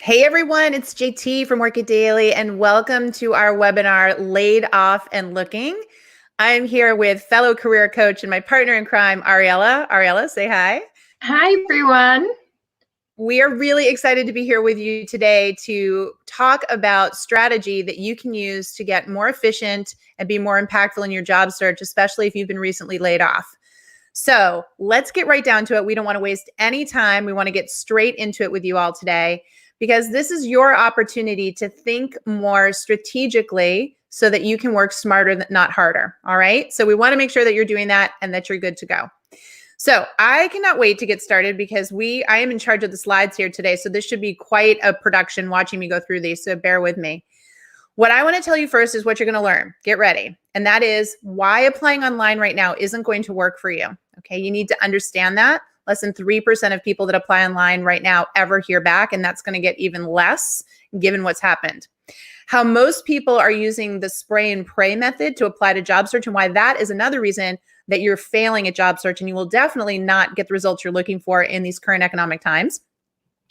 Hey everyone, it's JT from Work It Daily, and welcome to our webinar, Laid Off and Looking. I'm here with fellow career coach and my partner in crime, Ariella. Ariella, say hi. Hi, everyone. We are really excited to be here with you today to talk about strategy that you can use to get more efficient and be more impactful in your job search, especially if you've been recently laid off. So let's get right down to it. We don't want to waste any time. We want to get straight into it with you all today, because this is your opportunity to think more strategically so that you can work smarter, not harder. All right. So we want to make sure that you're doing that and that you're good to go. So I cannot wait to get started because I am in charge of the slides here today. So this should be quite a production watching me go through these. So bear with me. What I want to tell you first is what you're going to learn. Get ready. And that is why applying online right now isn't going to work for you. Okay. You need to understand that. Less than 3% of people that apply online right now ever hear back. And that's going to get even less given what's happened. How most people are using the spray and pray method to apply to job search, and why that is another reason that you're failing at job search and you will definitely not get the results you're looking for in these current economic times.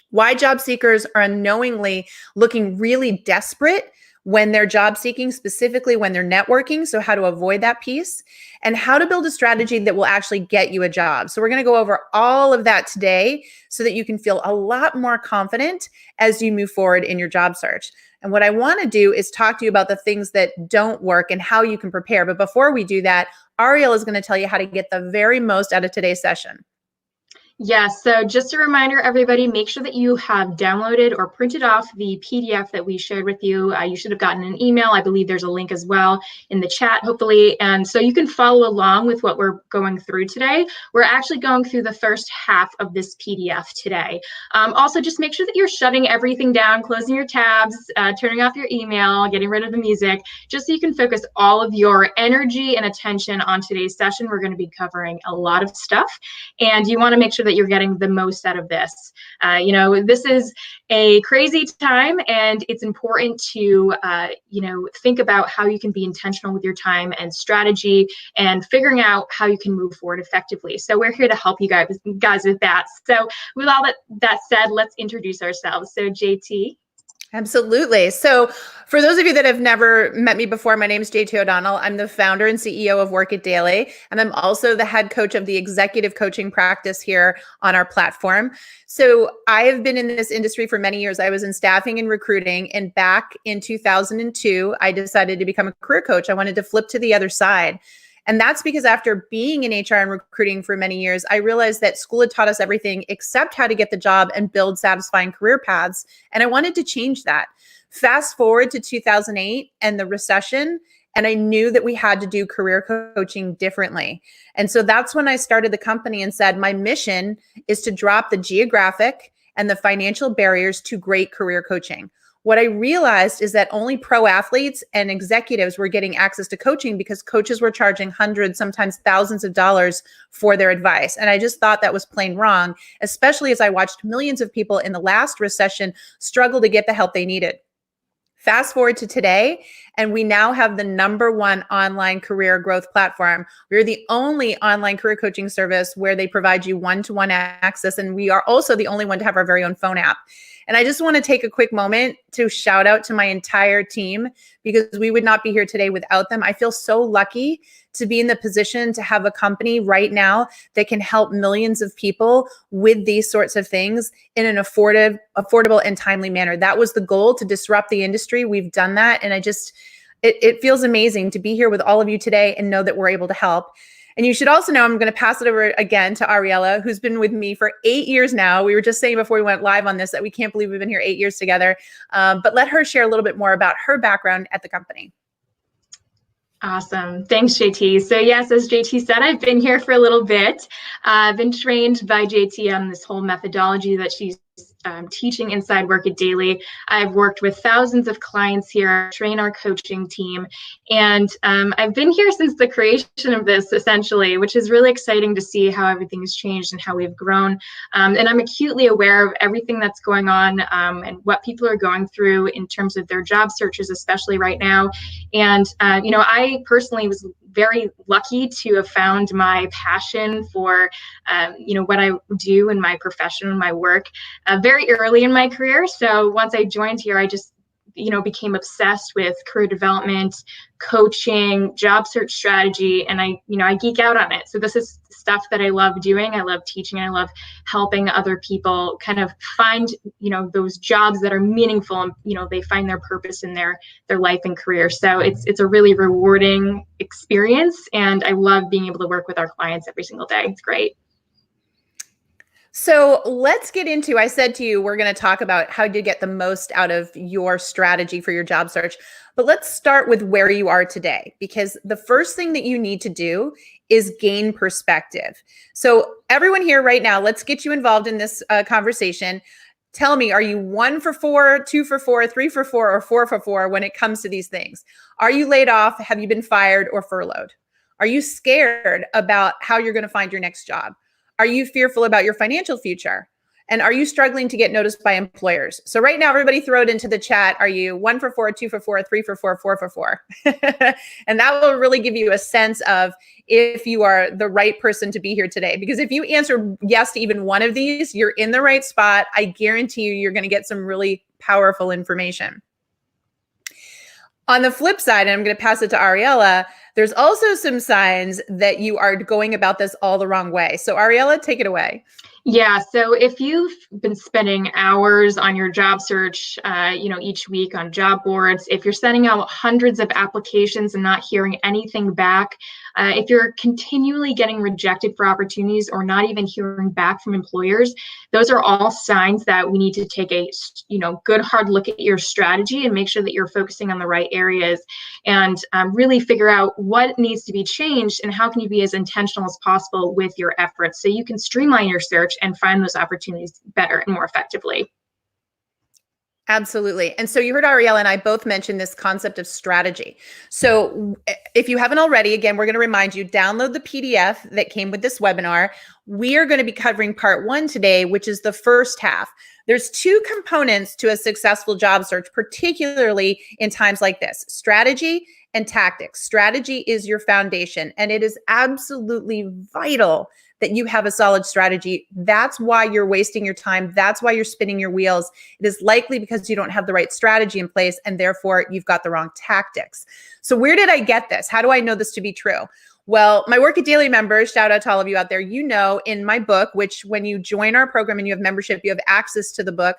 Why job seekers are unknowingly looking really desperate when they're job seeking, specifically when they're networking. So how to avoid that piece, and how to build a strategy that will actually get you a job. So we're going to go over all of that today so that you can feel a lot more confident as you move forward in your job search. And what I want to do is talk to you about the things that don't work and how you can prepare. But before we do that, Ariel is going to tell you how to get the very most out of today's session. Yes, so just a reminder, everybody, make sure that you have downloaded or printed off the PDF that we shared with you. You should have gotten an email. I believe there's a link as well in the chat, hopefully. And so you can follow along with what we're going through today. We're actually going through the first half of this PDF today. Also, just make sure that you're shutting everything down, closing your tabs, turning off your email, getting rid of the music, just so you can focus all of your energy and attention on today's session. We're going to be covering a lot of stuff, and you want to make sure that you're getting the most out of this. This is a crazy time, and it's important to, think about how you can be intentional with your time and strategy and figuring out how you can move forward effectively. So we're here to help you guys with that. So with all that said, let's introduce ourselves. So JT. Absolutely. So for those of you that have never met me before, my name is JT O'Donnell. I'm the founder and CEO of Work It Daily, and I'm also the head coach of the executive coaching practice here on our platform. So I have been in this industry for many years. I was in staffing and recruiting, and back in 2002, I decided to become a career coach. I wanted to flip to the other side. And that's because after being in HR and recruiting for many years, I realized that school had taught us everything except how to get the job and build satisfying career paths. And I wanted to change that. Fast forward to 2008 and the recession, and I knew that we had to do career coaching differently. And so that's when I started the company and said, my mission is to drop the geographic and the financial barriers to great career coaching. What I realized is that only pro athletes and executives were getting access to coaching because coaches were charging hundreds, sometimes thousands of dollars for their advice. And I just thought that was plain wrong, especially as I watched millions of people in the last recession struggle to get the help they needed. Fast forward to today, and we now have the #1 online career growth platform. We're the only online career coaching service where they provide you one-to-one access, and we are also the only one to have our very own phone app. And I just want to take a quick moment to shout out to my entire team, because we would not be here today without them. I feel so lucky to be in the position to have a company right now that can help millions of people with these sorts of things in an affordable and timely manner. That was the goal, to disrupt the industry. We've done that. And it feels amazing to be here with all of you today and know that we're able to help. And you should also know, I'm going to pass it over again to Ariella, who's been with me for 8 years now. We were just saying before we went live on this that we can't believe we've been here 8 years together. But let her share a little bit more about her background at the company. Awesome. Thanks, JT. So yes, as JT said, I've been here for a little bit. I've been trained by JT on this whole methodology that she's teaching inside Work It Daily. I've worked with thousands of clients here, train our coaching team, and I've been here since the creation of this, essentially, which is really exciting to see how everything's changed and how we've grown. And I'm acutely aware of everything that's going on and what people are going through in terms of their job searches, especially right now. And I personally was very lucky to have found my passion for, what I do in my profession and my work very early in my career. So once I joined here, I just became obsessed with career development, coaching, job search strategy, and I geek out on it. So this is stuff that I love doing. I love teaching, and I love helping other people kind of find, those jobs that are meaningful, and, they find their purpose in their life and career. So it's a really rewarding experience, and I love being able to work with our clients every single day. It's great. So let's get into, I said to you, we're going to talk about how to get the most out of your strategy for your job search. But let's start with where you are today, because the first thing that you need to do is gain perspective. So everyone here right now, let's get you involved in this conversation. Tell me, are you 1 for 4, 2 for 4, 3 for 4, or 4 for 4 when it comes to these things? Are you laid off? Have you been fired or furloughed? Are you scared about how you're going to find your next job? Are you fearful about your financial future? And are you struggling to get noticed by employers? So right now, everybody throw it into the chat. Are you 1 for 4, 2 for 4, 3 for 4, 4 for 4? And that will really give you a sense of if you are the right person to be here today. Because if you answer yes to even one of these, you're in the right spot. I guarantee you're going to get some really powerful information. On the flip side, and I'm going to pass it to Ariella, there's also some signs that you are going about this all the wrong way. So Ariella, take it away. Yeah. So if you've been spending hours on your job search, each week on job boards, if you're sending out hundreds of applications and not hearing anything back, if you're continually getting rejected for opportunities or not even hearing back from employers, those are all signs that we need to take a, good hard look at your strategy and make sure that you're focusing on the right areas, and really figure out what needs to be changed and how can you be as intentional as possible with your efforts so you can streamline your search and find those opportunities better and more effectively. Absolutely. And so you heard Ariella and I both mention this concept of strategy. So if you haven't already, again, we're going to remind you, download the PDF that came with this webinar. We are going to be covering part 1 today, which is the first half. There's 2 components to a successful job search, particularly in times like this: strategy and tactics. Strategy is your foundation, and it is absolutely vital that you have a solid strategy. That's why you're wasting your time. That's why you're spinning your wheels. It is likely because you don't have the right strategy in place, and therefore you've got the wrong tactics. So where did I get this? How do I know this to be true? Well, my Work It Daily members, shout out to all of you out there, in my book, which when you join our program and you have membership, you have access to the book.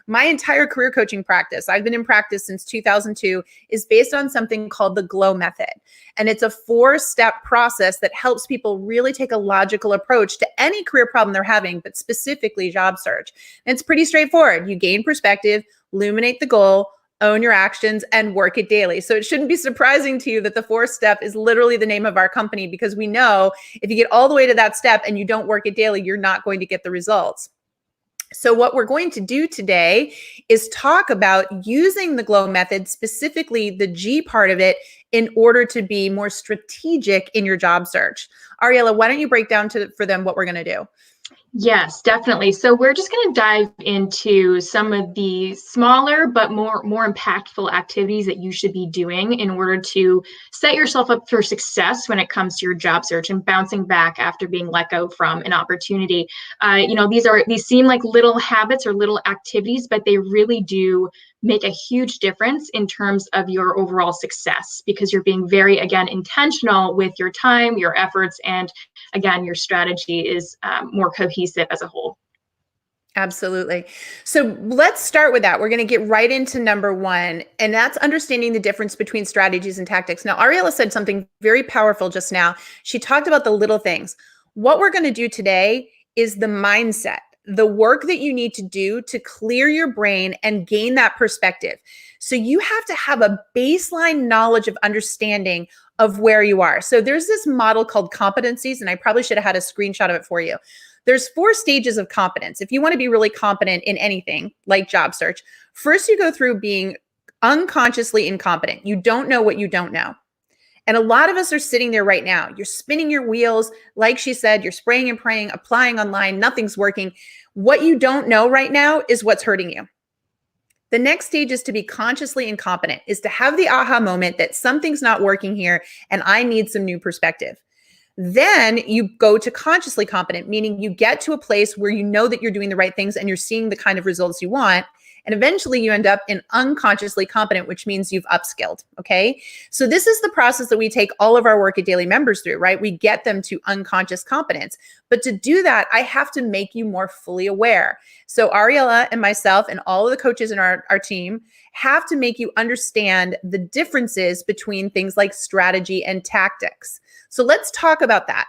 My entire career coaching practice, I've been in practice since 2002, is based on something called the GLOW method. And it's a 4-step process that helps people really take a logical approach to any career problem they're having, but specifically job search. And it's pretty straightforward. You gain perspective, illuminate the goal, own your actions, and work it daily. So it shouldn't be surprising to you that the 4th step is literally the name of our company, because we know if you get all the way to that step and you don't work it daily, you're not going to get the results. So what we're going to do today is talk about using the GLOW method, specifically the G part of it, in order to be more strategic in your job search. Ariella, why don't you break down for them what we're going to do? Yes, definitely. So we're just going to dive into some of the smaller but more impactful activities that you should be doing in order to set yourself up for success when it comes to your job search and bouncing back after being let go from an opportunity. These seem like little habits or little activities, but they really do make a huge difference in terms of your overall success, because you're being very, again, intentional with your time, your efforts, and again, your strategy is more cohesive as a whole. Absolutely. So let's start with that. We're going to get right into number 1, and that's understanding the difference between strategies and tactics. Now, Ariella said something very powerful just now. She talked about the little things. What we're going to do today is the mindset, the work that you need to do to clear your brain and gain that perspective. So you have to have a baseline knowledge of understanding of where you are. So there's this model called competencies, and I probably should have had a screenshot of it for you. There's 4 stages of competence. If you want to be really competent in anything like job search, first you go through being unconsciously incompetent. You don't know what you don't know. And a lot of us are sitting there right now. You're spinning your wheels. Like she said, you're spraying and praying, applying online, nothing's working. What you don't know right now is what's hurting you. The next stage is to be consciously incompetent, is to have the aha moment that something's not working here and I need some new perspective. Then you go to consciously competent, meaning you get to a place where you know that you're doing the right things and you're seeing the kind of results you want. And eventually you end up in unconsciously competent, which means you've upskilled. Okay. So this is the process that we take all of our Work It Daily members through, right? We get them to unconscious competence. But to do that, I have to make you more fully aware. So Ariella and myself and all of the coaches in our team have to make you understand the differences between things like strategy and tactics. So let's talk about that.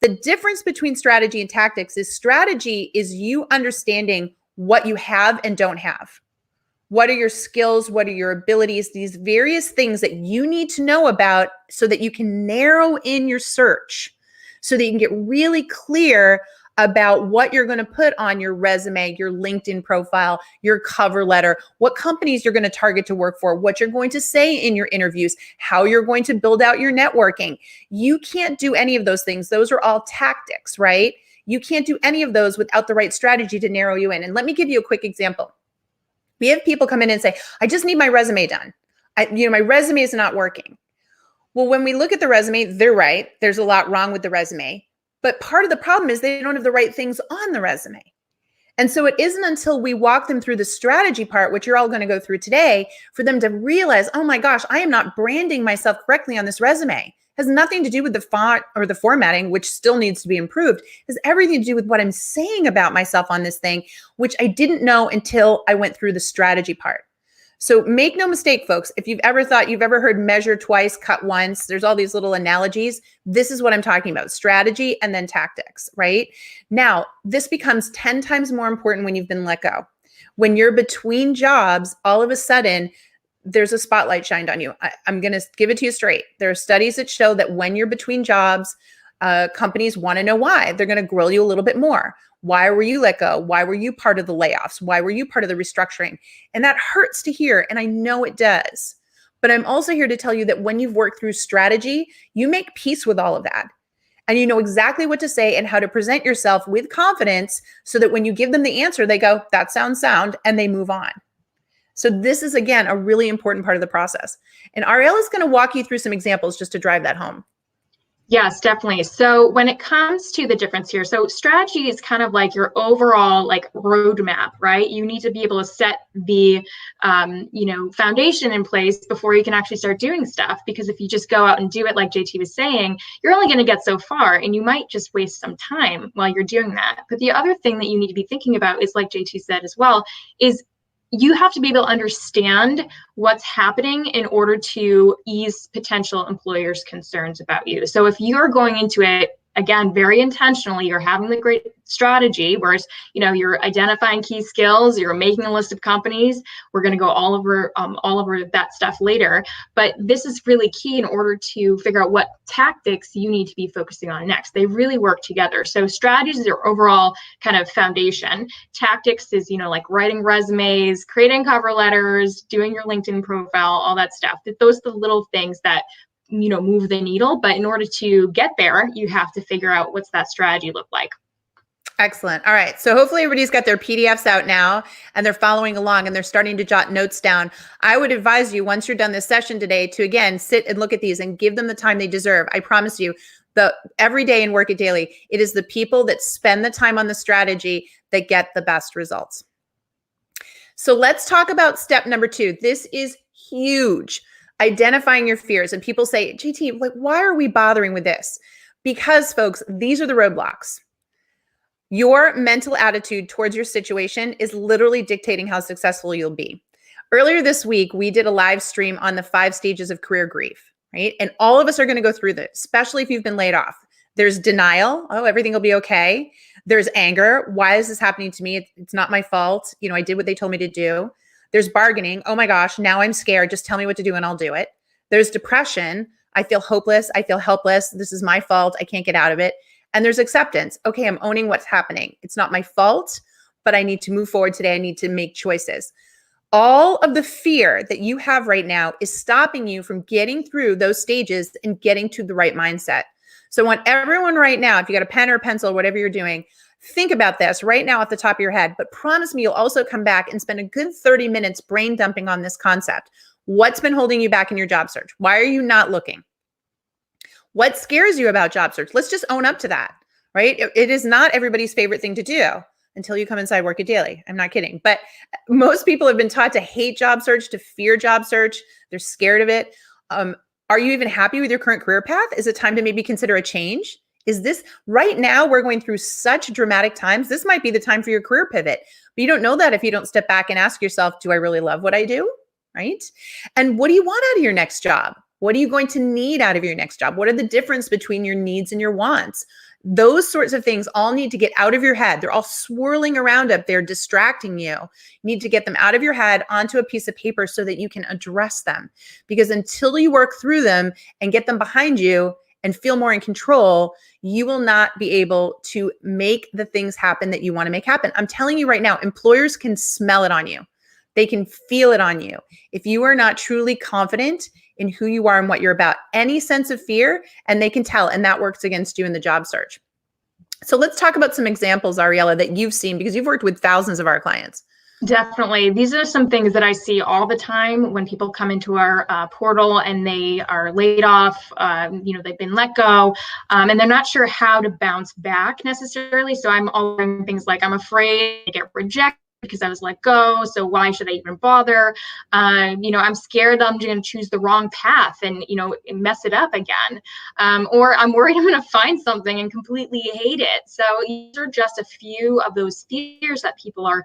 The difference between strategy and tactics is strategy is you understanding what you have and don't have. What are your skills? What are your abilities? These various things that you need to know about so that you can narrow in your search, so that you can get really clear about what you're going to put on your resume, your LinkedIn profile, your cover letter, what companies you're going to target to work for, what you're going to say in your interviews, how you're going to build out your networking. You can't do any of those things. Those are all tactics, right? You can't do any of those without the right strategy to narrow you in. And let me give you a quick example. We have people come in and say, I just need my resume done. My resume is not working. Well, when we look at the resume, they're right. There's a lot wrong with the resume. But part of the problem is they don't have the right things on the resume. And so it isn't until we walk them through the strategy part, which you're all going to go through today, for them to realize, oh my gosh, I am not branding myself correctly on this resume. Has nothing to do with the font or the formatting, which still needs to be improved. It has everything to do with what I'm saying about myself on this thing, which I didn't know until I went through the strategy part. So make no mistake, folks, if you've ever heard measure twice, cut once, there's all these little analogies. This is what I'm talking about, strategy and then tactics, right? Now, this becomes 10 times more important when you've been let go. When you're between jobs, all of a sudden, there's a spotlight shined on you. I'm going to give it to you straight. There are studies that show that when you're between jobs, companies want to know why. They're going to grill you a little bit more. Why were you let go? Why were you part of the layoffs? Why were you part of the restructuring? And that hurts to hear. And I know it does. But I'm also here to tell you that when you've worked through strategy, you make peace with all of that. And you know exactly what to say and how to present yourself with confidence so that when you give them the answer, they go, that sounds sound, and they move on. So this is, again, a really important part of the process. And Ariella is going to walk you through some examples just to drive that home. Yes, definitely. So when it comes to the difference here, so strategy is kind of like your overall like roadmap, right? You need to be able to set the, foundation in place before you can actually start doing stuff. Because if you just go out and do it, like JT was saying, you're only going to get so far and you might just waste some time while you're doing that. But the other thing that you need to be thinking about is, like JT said as well, is you have to be able to understand what's happening in order to ease potential employers' concerns about you. So if you're going into it, again, very intentionally, you're having the great strategy, whereas, you're identifying key skills, you're making a list of companies. We're going to go all over that stuff later. But this is really key in order to figure out what tactics you need to be focusing on next. They really work together. So strategies is your overall kind of foundation. Tactics is, like writing resumes, creating cover letters, doing your LinkedIn profile, all that stuff. Those are the little things that move the needle. But in order to get there, you have to figure out what's that strategy look like. Excellent. All right. So hopefully everybody's got their PDFs out now and they're following along and they're starting to jot notes down. I would advise you, once you're done this session today, to again, sit and look at these and give them the time they deserve. I promise you, every day in Work It Daily, it is the people that spend the time on the strategy that get the best results. So let's talk about step number 2. This is huge. Identifying your fears. And people say, JT, why are we bothering with this? Because, folks, these are the roadblocks. Your mental attitude towards your situation is literally dictating how successful you'll be. Earlier this week, we did a live stream on the 5 stages of career grief, right? And all of us are going to go through this, especially if you've been laid off. There's denial. Oh, everything will be okay. There's anger. Why is this happening to me? It's not my fault. I did what they told me to do. There's bargaining. Oh my gosh, now I'm scared. Just tell me what to do and I'll do it. There's depression. I feel hopeless. I feel helpless. This is my fault. I can't get out of it. And there's acceptance. Okay, I'm owning what's happening. It's not my fault, but I need to move forward today. I need to make choices. All of the fear that you have right now is stopping you from getting through those stages and getting to the right mindset. So I want everyone right now, if you got a pen or a pencil, whatever you're doing, Think about this right now off the top of your head, but promise me you'll also come back and spend a good 30 minutes brain dumping on this concept. What's been holding you back in your job search? Why are you not looking? What scares you about job search? Let's just own up to that, right? It is not everybody's favorite thing to do until you come inside Work It Daily. I'm not kidding. But most people have been taught to hate job search, to fear job search. They're scared of it. Are you even happy with your current career path? Is it time to maybe consider a change? Is this right now? We're going through such dramatic times. This might be the time for your career pivot, but you don't know that if you don't step back and ask yourself, do I really love what I do? Right? And what do you want out of your next job? What are you going to need out of your next job? What are the difference between your needs and your wants? Those sorts of things all need to get out of your head. They're all swirling around up there, distracting you. You need to get them out of your head onto a piece of paper so that you can address them. Because until you work through them and get them behind you and feel more in control, you will not be able to make the things happen that you want to make happen. I'm telling you right now, employers can smell it on you. They can feel it on you. If you are not truly confident in who you are and what you're about, any sense of fear, and they can tell, and that works against you in the job search. So let's talk about some examples, Ariella, that you've seen because you've worked with thousands of our clients. Definitely. These are some things that I see all the time when people come into our portal and they are laid off, they've been let go, and they're not sure how to bounce back necessarily. So I'm all doing things like, I'm afraid to get rejected because I was let go. So why should I even bother? I'm scared that I'm going to choose the wrong path and, mess it up again. Or I'm worried I'm going to find something and completely hate it. So these are just a few of those fears that people are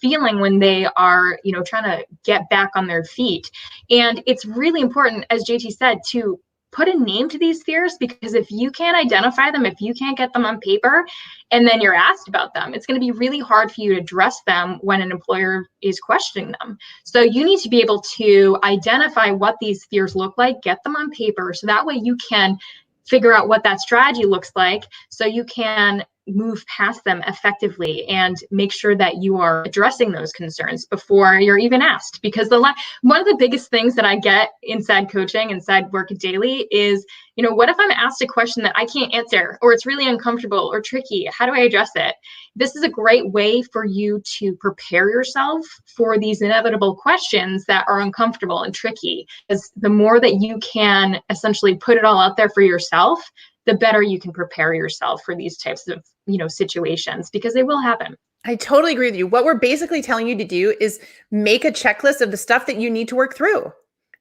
feeling when they are, trying to get back on their feet. And it's really important, as JT said, to put a name to these fears, because if you can't identify them, if you can't get them on paper, and then you're asked about them, it's going to be really hard for you to address them when an employer is questioning them. So you need to be able to identify what these fears look like, get them on paper, so that way you can figure out what that strategy looks like, so you can move past them effectively and make sure that you are addressing those concerns before you're even asked. Because one of the biggest things that I get inside coaching, inside Work It Daily is, what if I'm asked a question that I can't answer, or it's really uncomfortable or tricky? How do I address it? This is a great way for you to prepare yourself for these inevitable questions that are uncomfortable and tricky. Because the more that you can essentially put it all out there for yourself, the better you can prepare yourself for these types of, situations, because they will happen. I totally agree with you. What we're basically telling you to do is make a checklist of the stuff that you need to work through.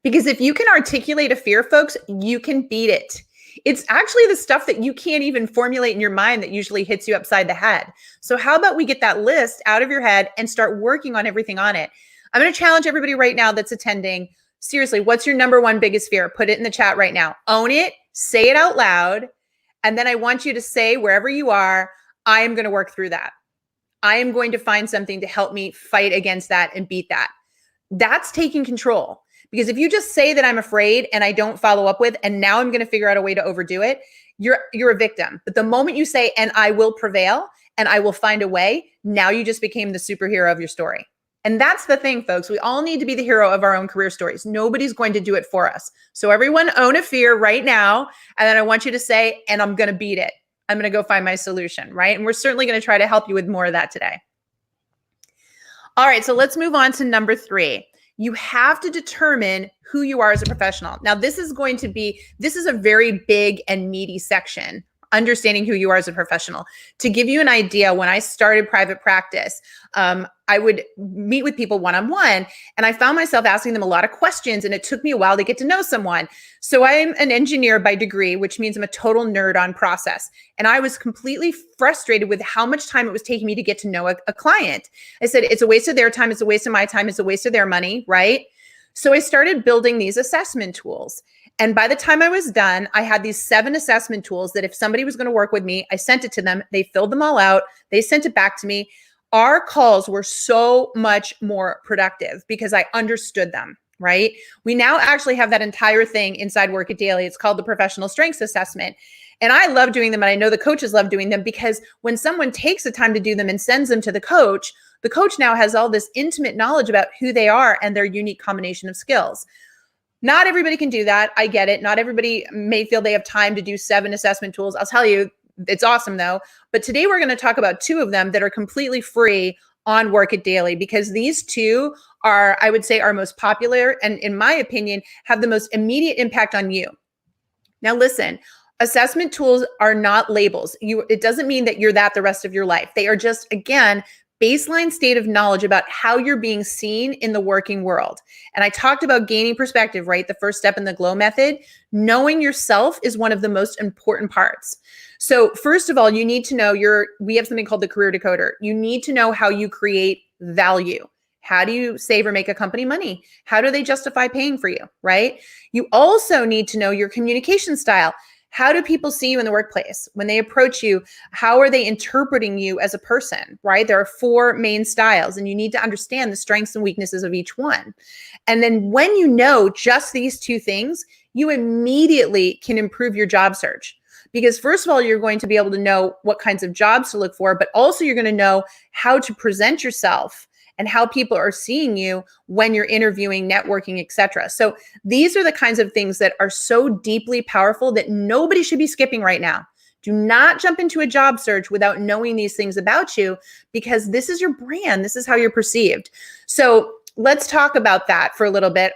Because if you can articulate a fear, folks, you can beat it. It's actually the stuff that you can't even formulate in your mind that usually hits you upside the head. So how about we get that list out of your head and start working on everything on it? I'm going to challenge everybody right now that's attending. Seriously, what's your number one biggest fear? Put it in the chat right now. Own it, say it out loud. And then I want you to say, wherever you are, I am going to work through that. I am going to find something to help me fight against that and beat that. That's taking control. Because if you just say that I'm afraid and I don't follow up with, and now I'm going to figure out a way to overdo it, you're a victim. But the moment you say, and I will prevail and I will find a way, now you just became the superhero of your story. And that's the thing, folks. We all need to be the hero of our own career stories. Nobody's going to do it for us. So everyone own a fear right now. And then I want you to say, and I'm going to beat it. I'm going to go find my solution, right? And we're certainly going to try to help you with more of that today. All right, so let's move on to number 3. You have to determine who you are as a professional. Now, this is a very big and meaty section, understanding who you are as a professional. To give you an idea, when I started private practice, I would meet with people one-on-one, and I found myself asking them a lot of questions, and it took me a while to get to know someone. So I'm an engineer by degree, which means I'm a total nerd on process. And I was completely frustrated with how much time it was taking me to get to know a client. I said, it's a waste of their time, it's a waste of my time, it's a waste of their money, right? So I started building these assessment tools. And by the time I was done, I had these 7 assessment tools that if somebody was going to work with me, I sent it to them. They filled them all out. They sent it back to me. Our calls were so much more productive because I understood them, right? We now actually have that entire thing inside Work It Daily. It's called the Professional Strengths Assessment. And I love doing them, and I know the coaches love doing them, because when someone takes the time to do them and sends them to the coach now has all this intimate knowledge about who they are and their unique combination of skills. Not everybody can do that. I get it. Not everybody may feel they have time to do 7 assessment tools. I'll tell you, It's awesome though. But today we're going to talk about two of them that are completely free on Work It Daily, because these two are, I would say, our most popular and, in my opinion, have the most immediate impact on you. Now, listen, assessment tools are not labels. It doesn't mean that you're that the rest of your life. They are just, again, baseline state of knowledge about how you're being seen in the working world. And I talked about gaining perspective, right? The first step in the GLOW method. Knowing yourself is one of the most important parts. So first of all, you need to know we have something called the career decoder. You need to know how you create value. How do you save or make a company money? How do they justify paying for you, right? You also need to know your communication style. How do people see you in the workplace? When they approach you, how are they interpreting you as a person, right? There are 4 main styles, and you need to understand the strengths and weaknesses of each one. And then when you know just these 2 things, you immediately can improve your job search. Because first of all, you're going to be able to know what kinds of jobs to look for, but also you're going to know how to present yourself and how people are seeing you when you're interviewing, networking, etc. So these are the kinds of things that are so deeply powerful that nobody should be skipping right now. Do not jump into a job search without knowing these things about you, because this is your brand. This is how you're perceived. So let's talk about that for a little bit.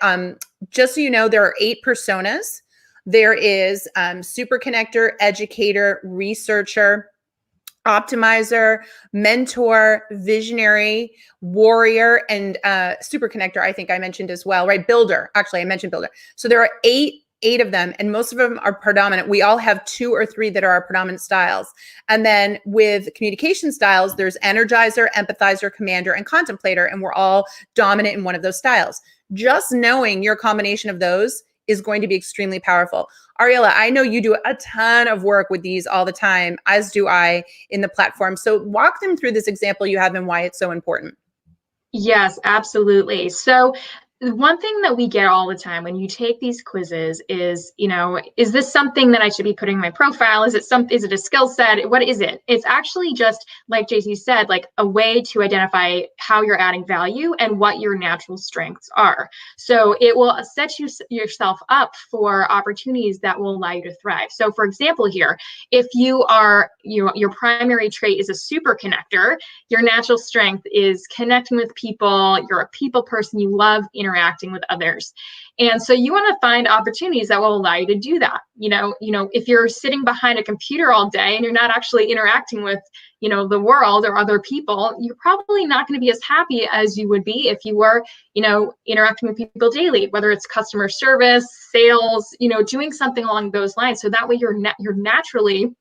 Just so you know, there are 8 personas. There is super connector, educator, researcher, optimizer, mentor, visionary, warrior, and super connector, I think I mentioned as well, right? Builder. Actually, I mentioned builder. So there are eight of them, and most of them are predominant. We all have 2 or 3 that are our predominant styles. And then with communication styles, there's energizer, empathizer, commander, and contemplator, and we're all dominant in one of those styles. Just knowing your combination of those is going to be extremely powerful. Ariella, I know you do a ton of work with these all the time, as do I in the platform. So walk them through this example you have and why it's so important. Yes, absolutely. So the one thing that we get all the time when you take these quizzes is, is this something that I should be putting in my profile? Is it a skill set? What is it? It's actually just, like JT said, like a way to identify how you're adding value and what your natural strengths are. So it will set yourself up for opportunities that will allow you to thrive. So for example here, if you are, your primary trait is a super connector, your natural strength is connecting with people, you're a people person, you love interacting with others. And so you want to find opportunities that will allow you to do that. If you're sitting behind a computer all day and you're not actually interacting with, the world or other people, you're probably not going to be as happy as you would be if you were, interacting with people daily, whether it's customer service, sales, doing something along those lines. So that way you're naturally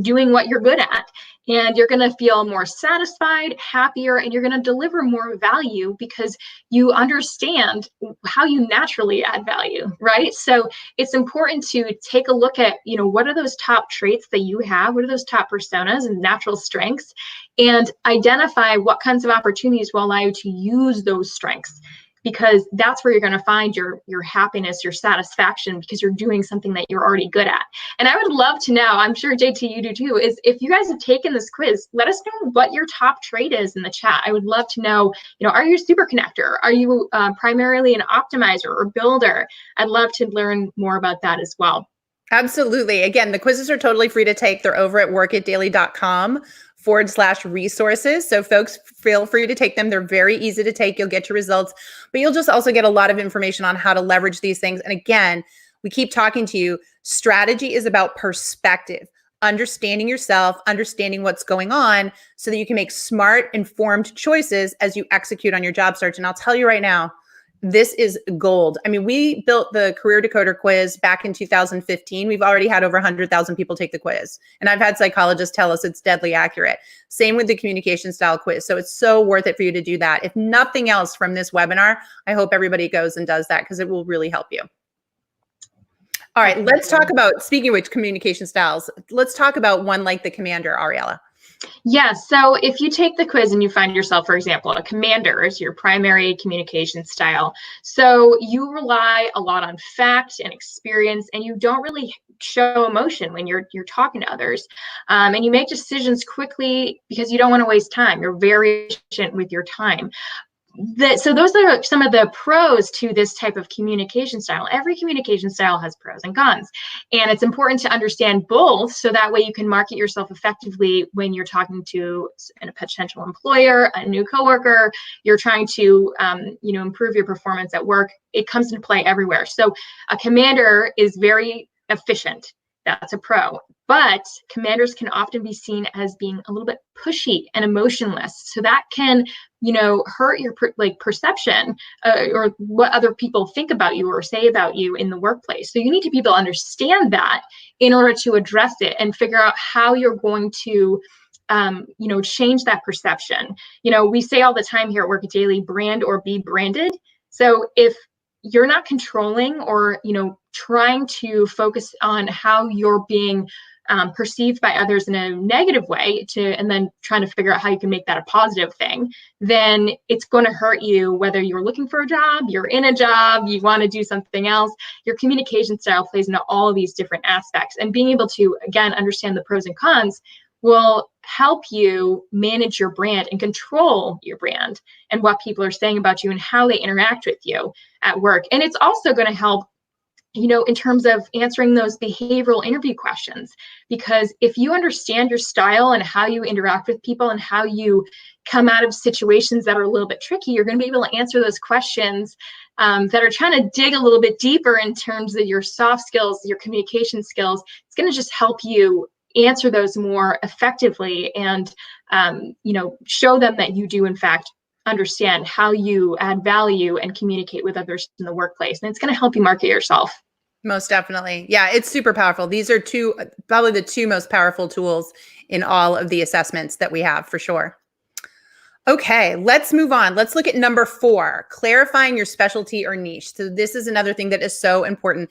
doing what you're good at, and you're going to feel more satisfied, happier, and you're going to deliver more value because you understand how you naturally add value, right? So it's important to take a look at, what are those top traits that you have? What are those top personas and natural strengths? And identify what kinds of opportunities will allow you to use those strengths, because that's where you're going to find your happiness, your satisfaction, because you're doing something that you're already good at. And I would love to know, I'm sure JT, you do too, is if you guys have taken this quiz, let us know what your top trait is in the chat. I would love to know, are you a super connector? Are you primarily an optimizer or builder? I'd love to learn more about that as well. Absolutely. Again, the quizzes are totally free to take. They're over at workitdaily.com/resources. So folks, feel free to take them. They're very easy to take. You'll get your results, but you'll just also get a lot of information on how to leverage these things. And again, we keep talking to you. Strategy is about perspective, understanding yourself, understanding what's going on so that you can make smart, informed choices as you execute on your job search. And I'll tell you right now, this is gold. I mean, we built the Career Decoder quiz back in 2015. We've already had over 100,000 people take the quiz. And I've had psychologists tell us it's deadly accurate. Same with the communication style quiz. So it's so worth it for you to do that. If nothing else from this webinar, I hope everybody goes and does that because it will really help you. All right, let's talk about, speaking of which, communication styles. Let's talk about one like the Commander, Ariella. Yeah, so if you take the quiz and you find yourself, for example, a commander is your primary communication style. So you rely a lot on fact and experience, and you don't really show emotion when you're talking to others. And you make decisions quickly because you don't want to waste time. You're very efficient with your time. So those are some of the pros to this type of communication style. Every communication style has pros and cons, and it's important to understand both so that way you can market yourself effectively when you're talking to a potential employer, a new coworker, you're trying to improve your performance at work. It comes into play everywhere. So a commander is very efficient. That's a pro. But commanders can often be seen as being a little bit pushy and emotionless. So that can, hurt your perception or what other people think about you or say about you in the workplace. So you need to be able to understand that in order to address it and figure out how you're going to change that perception. We say all the time here at Work It Daily, brand or be branded. So if you're not controlling or, trying to focus on how you're being perceived by others in a negative way and then trying to figure out how you can make that a positive thing, then it's going to hurt you whether you're looking for a job, you're in a job, you want to do something else. Your communication style plays into all of these different aspects, and being able to, again, understand the pros and cons will help you manage your brand and control your brand and what people are saying about you and how they interact with you at work. And it's also going to help in terms of answering those behavioral interview questions, because if you understand your style and how you interact with people and how you come out of situations that are a little bit tricky, you're going to be able to answer those questions that are trying to dig a little bit deeper in terms of your soft skills, your communication skills. It's going to just help you answer those more effectively and, show them that you do, in fact, understand how you add value and communicate with others in the workplace. And it's going to help you market yourself. Most definitely. Yeah, it's super powerful. These are probably the two most powerful tools in all of the assessments that we have, for sure. Okay, let's move on. Let's look at number 4, clarifying your specialty or niche. So this is another thing that is so important.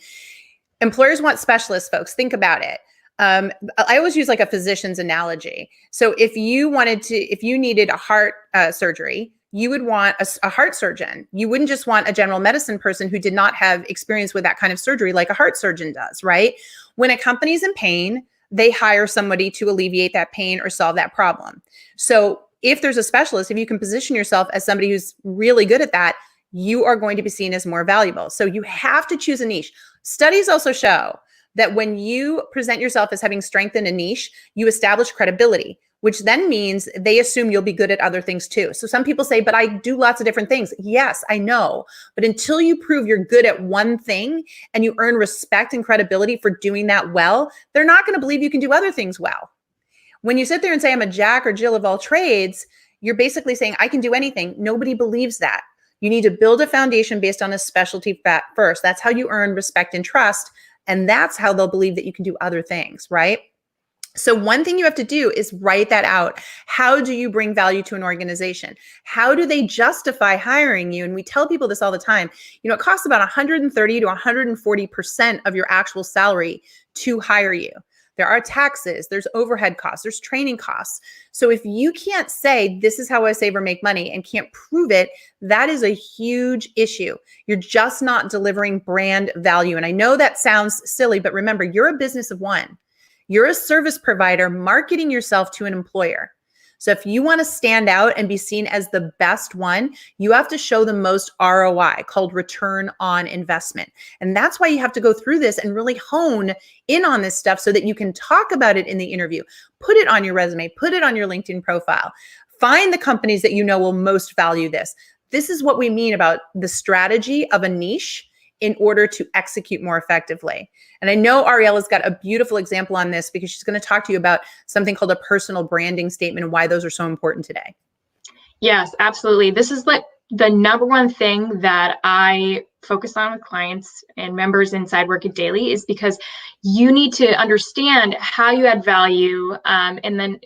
Employers want specialists, folks. Think about it. I always use like a physician's analogy. So if you needed a heart surgery, you would want a heart surgeon. You wouldn't just want a general medicine person who did not have experience with that kind of surgery like a heart surgeon does, right? When a company's in pain, they hire somebody to alleviate that pain or solve that problem. So if there's a specialist, if you can position yourself as somebody who's really good at that, you are going to be seen as more valuable. So you have to choose a niche. Studies also show that when you present yourself as having strength in a niche, you establish credibility, which then means they assume you'll be good at other things too. So some people say, but I do lots of different things. Yes, I know. But until you prove you're good at one thing and you earn respect and credibility for doing that well, they're not going to believe you can do other things well. When you sit there and say, I'm a Jack or Jill of all trades, you're basically saying, I can do anything. Nobody believes that. You need to build a foundation based on a specialty first. That's how you earn respect and trust. And that's how they'll believe that you can do other things, right? So one thing you have to do is write that out. How do you bring value to an organization? How do they justify hiring you? And we tell people this all the time. It costs about 130 to 140% of your actual salary to hire you. There are taxes, there's overhead costs, there's training costs. So if you can't say, this is how I save or make money, and can't prove it, that is a huge issue. You're just not delivering brand value. And I know that sounds silly, but remember, you're a business of one. You're a service provider marketing yourself to an employer. So if you want to stand out and be seen as the best one, you have to show the most ROI, called return on investment. And that's why you have to go through this and really hone in on this stuff so that you can talk about it in the interview, put it on your resume, put it on your LinkedIn profile, find the companies that you know will most value this. This is what we mean about the strategy of a niche in order to execute more effectively. And I know Ariella's got a beautiful example on this because she's going to talk to you about something called a personal branding statement and why those are so important today. Yes, absolutely. This is like the number one thing that I focus on with clients and members inside Work It Daily, is because you need to understand how you add value, and then,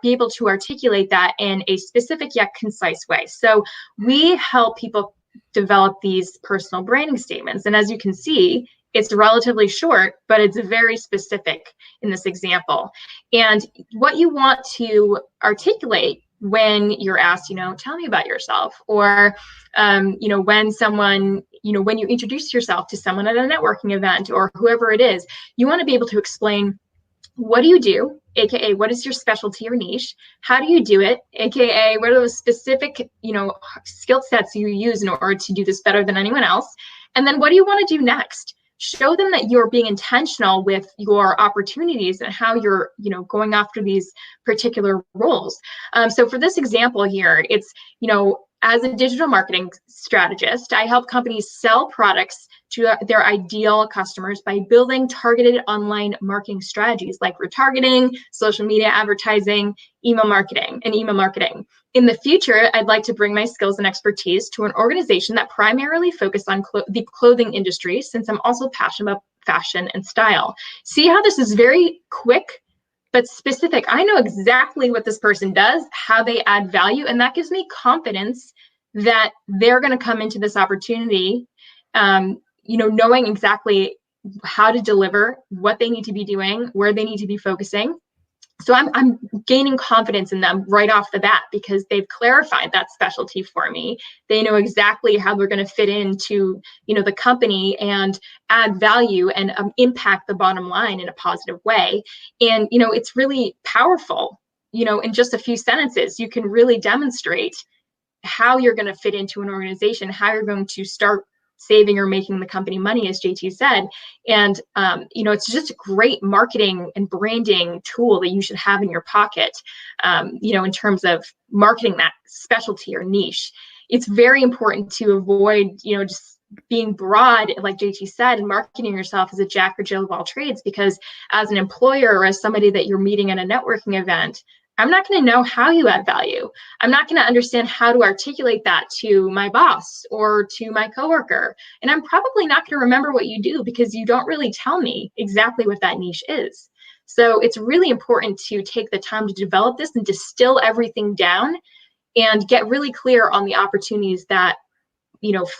be able to articulate that in a specific yet concise way. So we help people develop these personal branding statements. And as you can see, it's relatively short, but it's very specific in this example. And what you want to articulate when you're asked, tell me about yourself, or, when someone, when you introduce yourself to someone at a networking event or whoever it is, you want to be able to explain what do you do? AKA, what is your specialty or niche? How do you do it? AKA, what are those specific, skill sets you use in order to do this better than anyone else? And then what do you want to do next? Show them that you're being intentional with your opportunities and how you're, going after these particular roles. So for this example here, it's, as a digital marketing strategist, I help companies sell products to their ideal customers by building targeted online marketing strategies like retargeting, social media advertising, email marketing. In the future, I'd like to bring my skills and expertise to an organization that primarily focuses on the clothing industry, since I'm also passionate about fashion and style. See how this is very quick but specific. I know exactly what this person does, how they add value, and that gives me confidence that they're going to come into this opportunity, knowing exactly how to deliver, what they need to be doing, where they need to be focusing. So I'm gaining confidence in them right off the bat because they've clarified that specialty for me. They know exactly how they're going to fit into, the company and add value and impact the bottom line in a positive way. And, it's really powerful, in just a few sentences, you can really demonstrate how you're going to fit into an organization, how you're going to start saving or making the company money, as JT said. And, it's just a great marketing and branding tool that you should have in your pocket, in terms of marketing that specialty or niche. It's very important to avoid, just being broad, like JT said, and marketing yourself as a jack or Jill of all trades, because as an employer or as somebody that you're meeting at a networking event, I'm not going to know how you add value. I'm not going to understand how to articulate that to my boss or to my coworker. And I'm probably not going to remember what you do because you don't really tell me exactly what that niche is. So it's really important to take the time to develop this and distill everything down and get really clear on the opportunities that,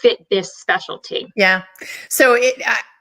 fit this specialty. Yeah. So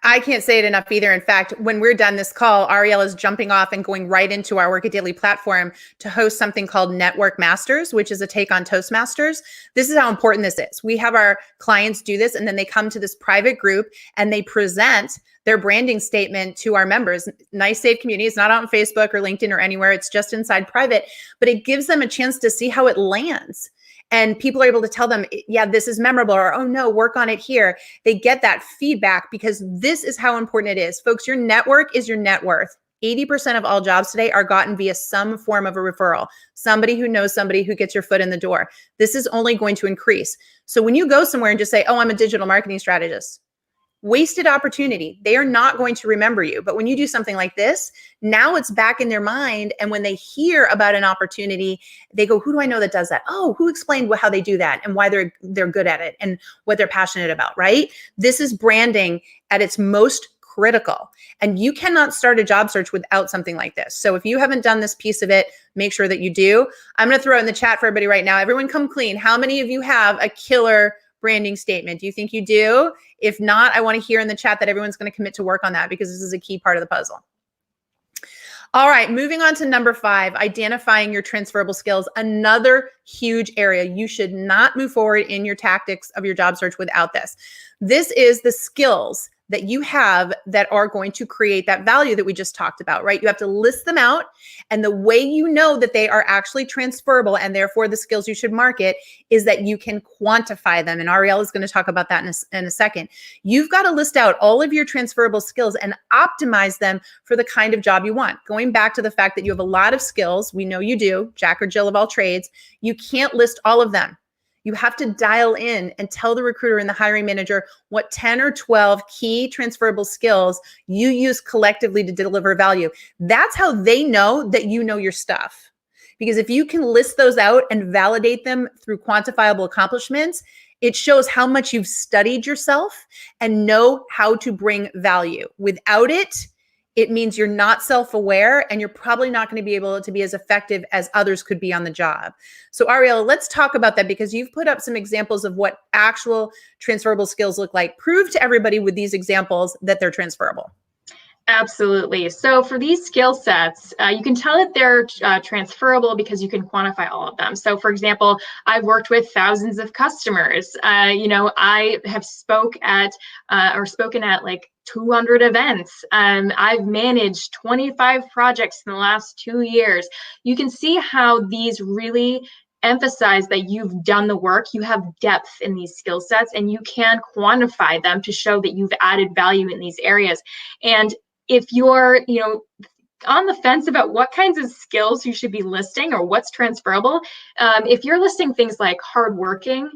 I can't say it enough either. In fact, when we're done this call, Ariella is jumping off and going right into our Work It Daily platform to host something called Network Masters, which is a take on Toastmasters. This is how important this is. We have our clients do this, and then they come to this private group and they present their branding statement to our members. Nice, safe community. It's not on Facebook or LinkedIn or anywhere. It's just inside private, but it gives them a chance to see how it lands. And people are able to tell them, yeah, this is memorable, or, oh no, work on it here. They get that feedback because this is how important it is. Folks, your network is your net worth. 80% of all jobs today are gotten via some form of a referral. Somebody who knows somebody who gets your foot in the door. This is only going to increase. So when you go somewhere and just say, oh, I'm a digital marketing strategist, wasted opportunity. They are not going to remember you. But when you do something like this, now it's back in their mind. And when they hear about an opportunity, they go, who do I know that does that? Oh, who explained how they do that and why they're good at it and what they're passionate about, right? This is branding at its most critical. And you cannot start a job search without something like this. So if you haven't done this piece of it, make sure that you do. I'm going to throw in the chat for everybody right now. Everyone come clean. How many of you have a killer branding statement? Do you think you do? If not, I want to hear in the chat that everyone's going to commit to work on that because this is a key part of the puzzle. All right, moving on to number 5, identifying your transferable skills. Another huge area. You should not move forward in your tactics of your job search without this. This is the skills that you have that are going to create that value that we just talked about, right? You have to list them out. And the way you know that they are actually transferable and therefore the skills you should market is that you can quantify them. And Ariella is going to talk about that in a second. You've got to list out all of your transferable skills and optimize them for the kind of job you want. Going back to the fact that you have a lot of skills, we know you do, Jack or Jill of all trades, you can't list all of them. You have to dial in and tell the recruiter and the hiring manager what 10 or 12 key transferable skills you use collectively to deliver value. That's how they know that you know your stuff. Because if you can list those out and validate them through quantifiable accomplishments, it shows how much you've studied yourself and know how to bring value. Without it, it means you're not self-aware and you're probably not going to be able to be as effective as others could be on the job. So Ariella, let's talk about that because you've put up some examples of what actual transferable skills look like. Prove to everybody with these examples that they're transferable. Absolutely. So for these skill sets, you can tell that they're transferable because you can quantify all of them. So for example, I've worked with thousands of customers. I have spoken at like 200 events. I've managed 25 projects in the last 2 years. You can see how these really emphasize that you've done the work, you have depth in these skill sets, and you can quantify them to show that you've added value in these areas. And if you're, on the fence about what kinds of skills you should be listing or what's transferable, if you're listing things like hardworking,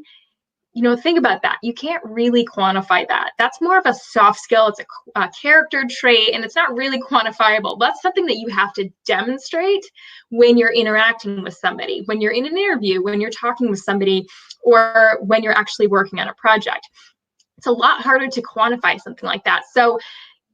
think about that. You can't really quantify that. That's more of a soft skill. It's a character trait, and it's not really quantifiable. That's something that you have to demonstrate when you're interacting with somebody, when you're in an interview, when you're talking with somebody, or when you're actually working on a project. It's a lot harder to quantify something like that. So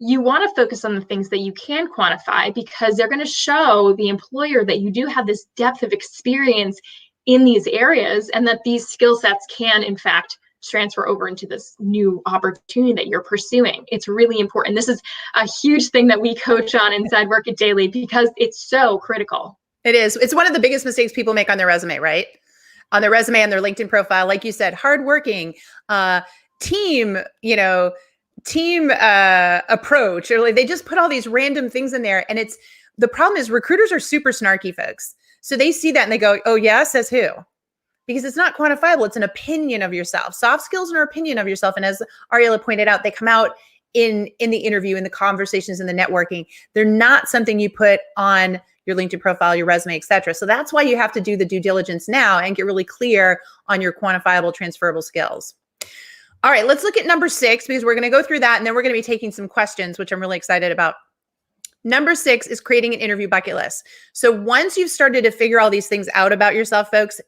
you want to focus on the things that you can quantify, because they're going to show the employer that you do have this depth of experience in these areas, and that these skill sets can in fact transfer over into this new opportunity that you're pursuing. It's really important. This is a huge thing that we coach on inside Work It Daily, because it's so critical. It is. It's one of the biggest mistakes people make on their resume, right? On their resume and their LinkedIn profile, like you said, hardworking, team approach, or like they just put all these random things in there. And the problem is recruiters are super snarky, folks. So they see that and they go, oh yeah, says who? Because it's not quantifiable. It's an opinion of yourself. Soft skills are an opinion of yourself. And as Ariella pointed out, they come out in the interview, in the conversations, in the networking. They're not something you put on your LinkedIn profile, your resume, et cetera. So that's why you have to do the due diligence now and get really clear on your quantifiable, transferable skills. All right, let's look at number 6, because we're going to go through that and then we're going to be taking some questions, which I'm really excited about. Number 6 is creating an interview bucket list. So once you've started to figure all these things out about yourself, folks,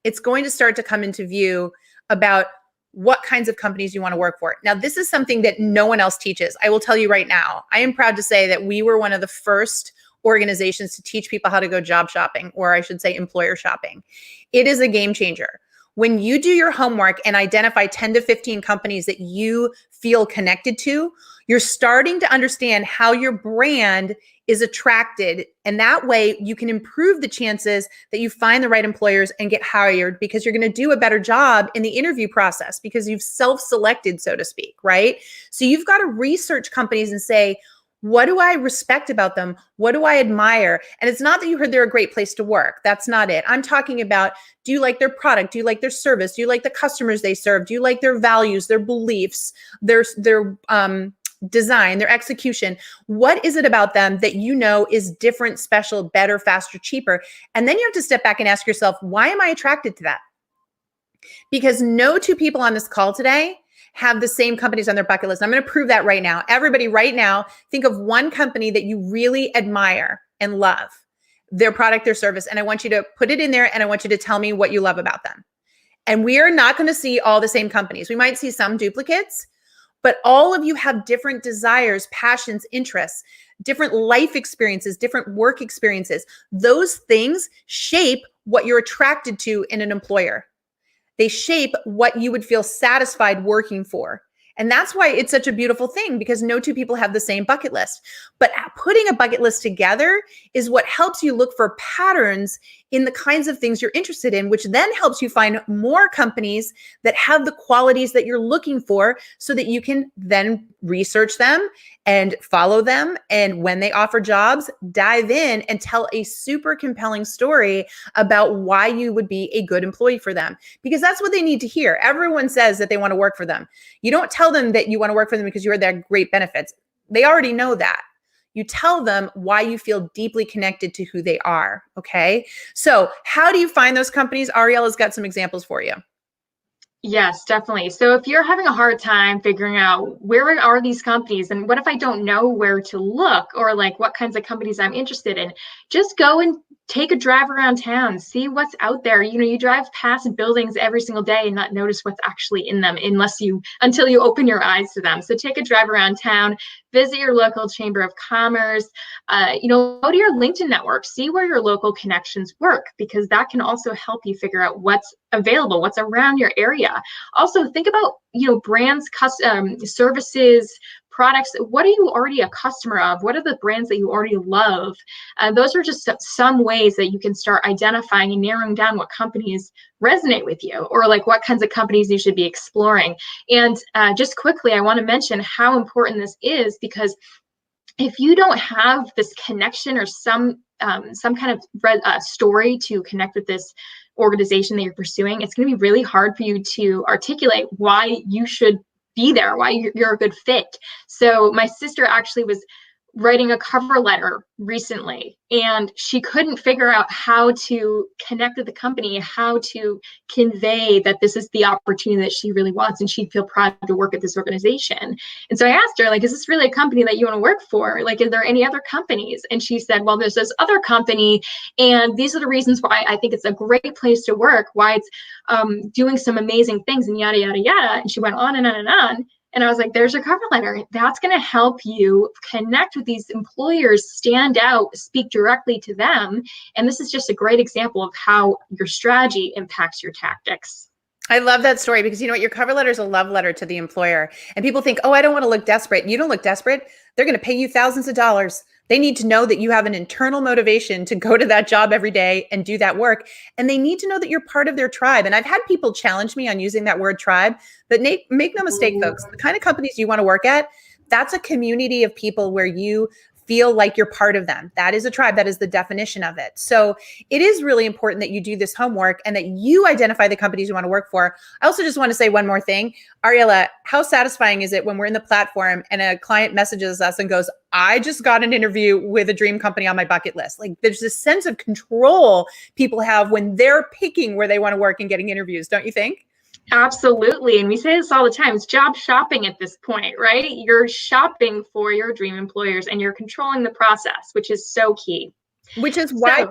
it's going to start to come into view about what kinds of companies you want to work for. Now, this is something that no one else teaches. I will tell you right now, I am proud to say that we were one of the first organizations to teach people how to go job shopping, or I should say employer shopping. It is a game changer. When you do your homework and identify 10 to 15 companies that you feel connected to, you're starting to understand how your brand is attracted. And that way you can improve the chances that you find the right employers and get hired, because you're going to do a better job in the interview process because you've self-selected, so to speak, right? So you've got to research companies and say, what do I respect about them? What do I admire? And it's not that you heard they're a great place to work. That's not it. I'm talking about, do you like their product? Do you like their service? Do you like the customers they serve? Do you like their values, their beliefs, their design, their execution? What is it about them that you know is different, special, better, faster, cheaper? And then you have to step back and ask yourself, why am I attracted to that? Because no two people on this call today have the same companies on their bucket list. I'm going to prove that right now. Everybody right now, think of one company that you really admire and love, their product, their service. And I want you to put it in there, and I want you to tell me what you love about them. And we are not going to see all the same companies. We might see some duplicates, but all of you have different desires, passions, interests, different life experiences, different work experiences. Those things shape what you're attracted to in an employer. They shape what you would feel satisfied working for. And that's why it's such a beautiful thing, because no two people have the same bucket list. But putting a bucket list together is what helps you look for patterns in the kinds of things you're interested in, which then helps you find more companies that have the qualities that you're looking for, so that you can then research them and follow them. And when they offer jobs, dive in and tell a super compelling story about why you would be a good employee for them, because that's what they need to hear. Everyone says that they want to work for them. You don't tell them that you want to work for them because you heard their great benefits. They already know that. You tell them why you feel deeply connected to who they are. Okay. So how do you find those companies? Ariella's got some examples for you. Yes, definitely. So if you're having a hard time figuring out where are these companies, and what if I don't know where to look, or like what kinds of companies I'm interested in, just go and take a drive around town, see what's out there. You drive past buildings every single day and not notice what's actually in them until you open your eyes to them. So take a drive around town, visit your local chamber of commerce, go to your LinkedIn network, see where your local connections work, because that can also help you figure out what's available, what's around your area. Also think about, brands, services, products? What are you already a customer of? What are the brands that you already love? Those are just some ways that you can start identifying and narrowing down what companies resonate with you, or like what kinds of companies you should be exploring. And just quickly, I want to mention how important this is, because if you don't have this connection or some kind of story to connect with this organization that you're pursuing, it's going to be really hard for you to articulate why you should be there, why you're a good fit. So my sister actually was writing a cover letter recently, and she couldn't figure out how to connect with the company, how to convey that this is the opportunity that she really wants, and she'd feel proud to work at this organization. And so I asked her, like, is this really a company that you want to work for? Like, is there any other companies? And she said, well, there's this other company, and these are the reasons why I think it's a great place to work, why it's doing some amazing things, and yada, yada, yada. And she went on and on and on. And I was like, there's your cover letter. That's going to help you connect with these employers, stand out, speak directly to them. And this is just a great example of how your strategy impacts your tactics. I love that story, because you know what? Your cover letter is a love letter to the employer. And people think, oh, I don't want to look desperate. You don't look desperate. They're going to pay you thousands of dollars. They need to know that you have an internal motivation to go to that job every day and do that work. And they need to know that you're part of their tribe. And I've had people challenge me on using that word tribe, but make no mistake, folks, the kind of companies you want to work at, that's a community of people where you feel like you're part of them. That is a tribe. That is the definition of it. So it is really important that you do this homework and that you identify the companies you want to work for. I also just want to say one more thing. Ariella, how satisfying is it when we're in the platform and a client messages us and goes, I just got an interview with a dream company on my bucket list. Like, there's this sense of control people have when they're picking where they want to work and getting interviews, don't you think? Absolutely. And we say this all the time. It's job shopping at this point, right? You're shopping for your dream employers and you're controlling the process, which is so key. Which is why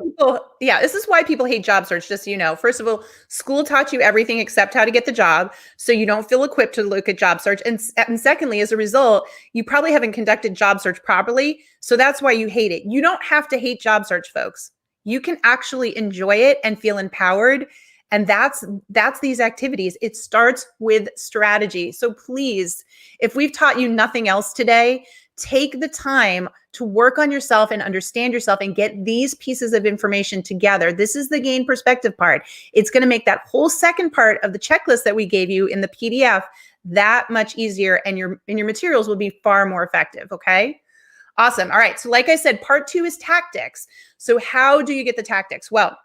this is why people hate job search, just so you know. First of all, school taught you everything except how to get the job, so you don't feel equipped to look at job search. And secondly, as a result, you probably haven't conducted job search properly, so that's why you hate it. You don't have to hate job search, folks. You can actually enjoy it and feel empowered. And that's these activities. It starts with strategy. So please, if we've taught you nothing else today, take the time to work on yourself and understand yourself and get these pieces of information together. This is the gain perspective part. It's going to make that whole second part of the checklist that we gave you in the PDF that much easier, and your materials will be far more effective. Okay. Awesome. All right. So like I said, part 2 is tactics. So how do you get the tactics? Well,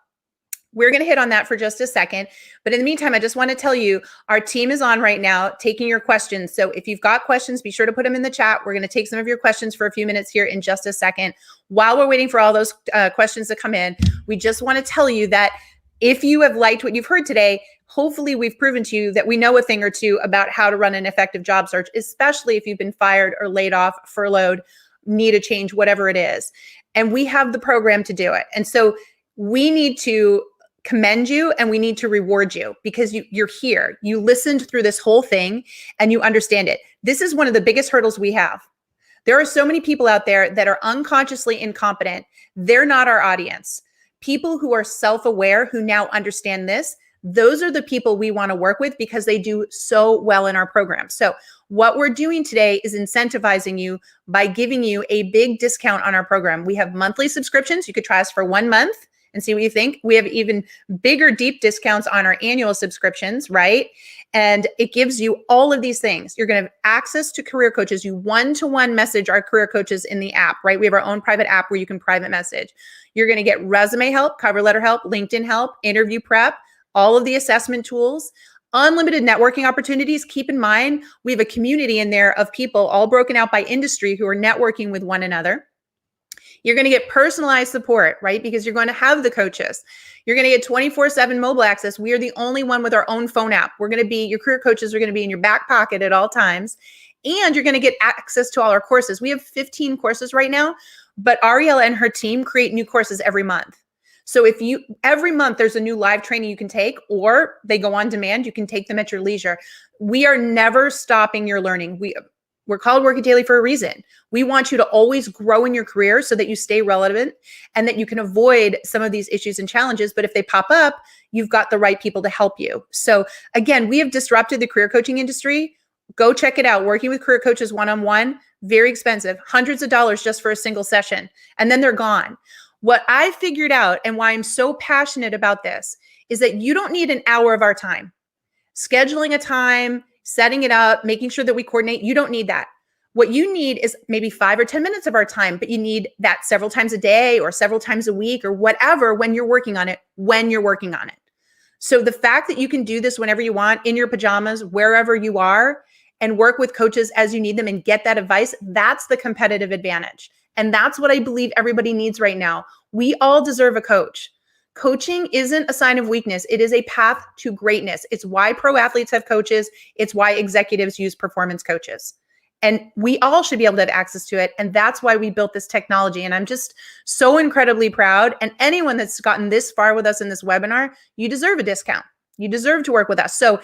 we're going to hit on that for just a second. But in the meantime, I just want to tell you, our team is on right now taking your questions. So if you've got questions, be sure to put them in the chat. We're going to take some of your questions for a few minutes here in just a second. While we're waiting for all those questions to come in, we just want to tell you that if you have liked what you've heard today, hopefully we've proven to you that we know a thing or two about how to run an effective job search, especially if you've been fired or laid off, furloughed, need a change, whatever it is. And we have the program to do it. And so we need to commend you and we need to reward you, because you're here. You listened through this whole thing and you understand it. This is one of the biggest hurdles we have. There are so many people out there that are unconsciously incompetent. They're not our audience. People who are self-aware, who now understand this, those are the people we want to work with, because they do so well in our program. So what we're doing today is incentivizing you by giving you a big discount on our program. We have monthly subscriptions. You could try us for 1 month and see what you think. We have even bigger, deep discounts on our annual subscriptions, right? And it gives you all of these things. You're going to have access to career coaches. You one-to-one message our career coaches in the app, right? We have our own private app where you can private message. You're going to get resume help, cover letter help, LinkedIn help, interview prep, all of the assessment tools, unlimited networking opportunities. Keep in mind, we have a community in there of people all broken out by industry who are networking with one another. You're going to get personalized support, right? Because you're going to have the coaches. You're going to get 24/7 mobile access. We are the only one with our own phone app. Your career coaches are going to be in your back pocket at all times. And you're going to get access to all our courses. We have 15 courses right now, but Ariella and her team create new courses every month. So every month there's a new live training you can take, or they go on demand, you can take them at your leisure. We are never stopping your learning. We're called Work It Daily for a reason. We want you to always grow in your career so that you stay relevant and that you can avoid some of these issues and challenges. But if they pop up, you've got the right people to help you. So again, we have disrupted the career coaching industry. Go check it out. Working with career coaches one-on-one, very expensive, hundreds of dollars just for a single session, and then they're gone. What I figured out and why I'm so passionate about this is that you don't need an hour of our time. Scheduling a time, setting it up, making sure that we coordinate, you don't need that. What you need is maybe 5 or 10 minutes of our time, but you need that several times a day or several times a week or whatever when you're working on it, So the fact that you can do this whenever you want, in your pajamas, wherever you are, and work with coaches as you need them and get that advice, that's the competitive advantage. And that's what I believe everybody needs right now. We all deserve a coach. Coaching isn't a sign of weakness. It is a path to greatness. It's why pro athletes have coaches. It's why executives use performance coaches. And we all should be able to have access to it. And that's why we built this technology. And I'm just so incredibly proud. And anyone that's gotten this far with us in this webinar, you deserve a discount. You deserve to work with us. So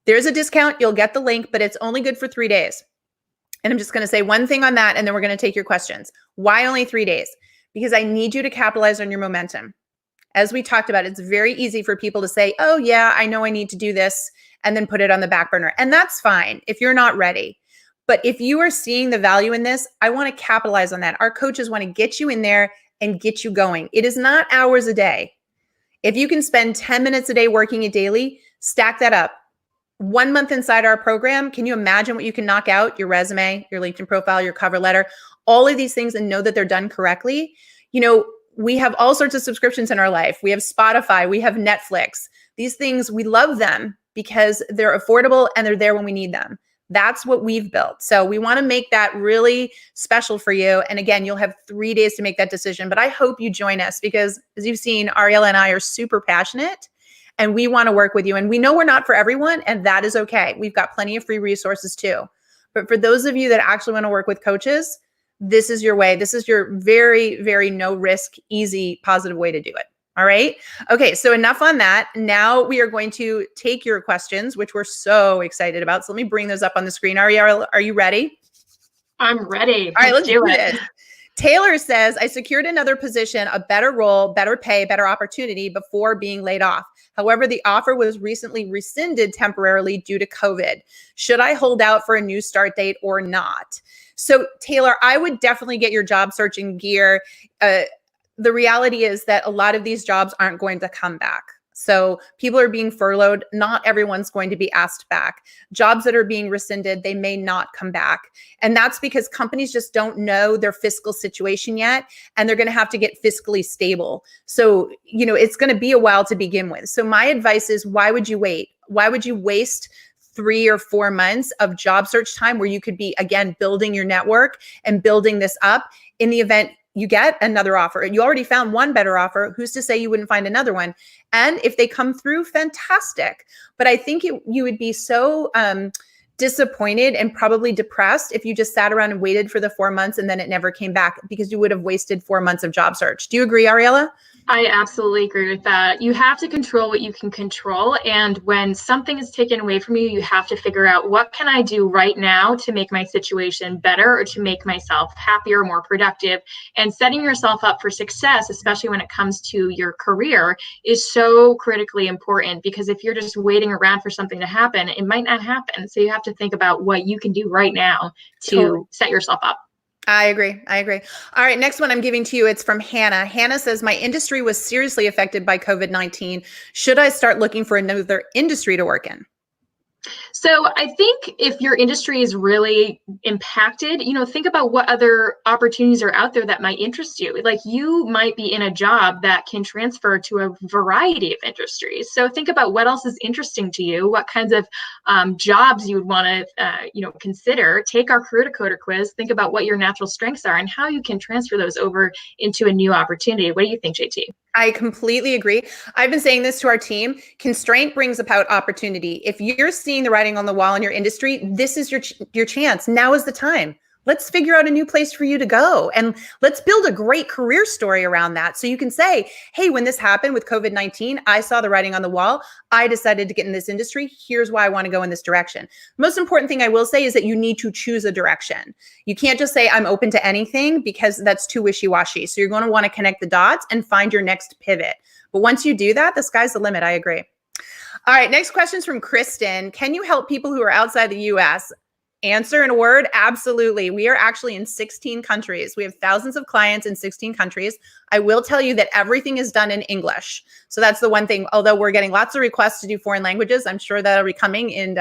there's a discount. You'll get the link, but it's only good for 3 days. And I'm just going to say one thing on that, and then we're going to take your questions. Why only 3 days? Because I need you to capitalize on your momentum. As we talked about, it's very easy for people to say, oh yeah, I know I need to do this, and then put it on the back burner. And that's fine if you're not ready. But if you are seeing the value in this, I want to capitalize on that. Our coaches want to get you in there and get you going. It is not hours a day. If you can spend 10 minutes a day working it daily, stack that up. 1 month inside our program, can you imagine what you can knock out? Your resume, your LinkedIn profile, your cover letter, all of these things, and know that they're done correctly. You know, we have all sorts of subscriptions in our life. We have Spotify, we have Netflix. These things, we love them because they're affordable and they're there when we need them. That's what we've built. So we want to make that really special for you. And again, you'll have 3 days to make that decision. But I hope you join us because, as you've seen, Ariella and I are super passionate and we want to work with you. And we know we're not for everyone, and that is okay. We've got plenty of free resources too. But for those of you that actually want to work with coaches, this is your way. This is your very, very no risk, easy, positive way to do it. All right. Okay. So enough on that. Now we are going to take your questions, which we're so excited about. So let me bring those up on the screen. Are you ready? I'm ready. All right, let's do it. Taylor says, I secured another position, a better role, better pay, better opportunity before being laid off. However, the offer was recently rescinded temporarily due to COVID. Should I hold out for a new start date or not? So Taylor, I would definitely get your job searching gear. The reality is that a lot of these jobs aren't going to come back. So people are being furloughed. Not everyone's going to be asked back. Jobs that are being rescinded, they may not come back. And that's because companies just don't know their fiscal situation yet, and they're going to have to get fiscally stable. So, you know, it's going to be a while to begin with. So my advice is, why would you wait? Why would you waste 3 or 4 months of job search time where you could be, again, building your network and building this up in the event you get another offer? You already found one better offer. Who's to say you wouldn't find another one? And if they come through, fantastic. But I think you would be so disappointed and probably depressed if you just sat around and waited for the 4 months and then it never came back, because you would have wasted 4 months of job search. Do you agree, Ariella? I absolutely agree with that. You have to control what you can control. And when something is taken away from you, you have to figure out, what can I do right now to make my situation better or to make myself happier, more productive? And setting yourself up for success, especially when it comes to your career, is so critically important, because if you're just waiting around for something to happen, it might not happen. So you have to think about what you can do right now to set yourself up. I agree. All right, next one I'm giving to you. It's from Hannah. Hannah says, my industry was seriously affected by COVID-19. Should I start looking for another industry to work in? So I think if your industry is really impacted, think about what other opportunities are out there that might interest you. Like, you might be in a job that can transfer to a variety of industries. So think about what else is interesting to you, what kinds of jobs you would want to, consider. Take our Career Decoder quiz. Think about what your natural strengths are and how you can transfer those over into a new opportunity. What do you think, JT? I completely agree. I've been saying this to our team. Constraint brings about opportunity. If you're seeing the writing on the wall in your industry, this is your chance. Now is the time. Let's figure out a new place for you to go. And let's build a great career story around that. So you can say, hey, when this happened with COVID-19, I saw the writing on the wall. I decided to get in this industry. Here's why I want to go in this direction. Most important thing I will say is that you need to choose a direction. You can't just say, I'm open to anything, because that's too wishy-washy. So you're going to want to connect the dots and find your next pivot. But once you do that, the sky's the limit. I agree. All right, next question is from Kristen. Can you help people who are outside the US Answer in a word, absolutely. We are actually in 16 countries. We have thousands of clients in 16 countries. I will tell you that everything is done in English. So that's the one thing, although we're getting lots of requests to do foreign languages, I'm sure that'll be coming in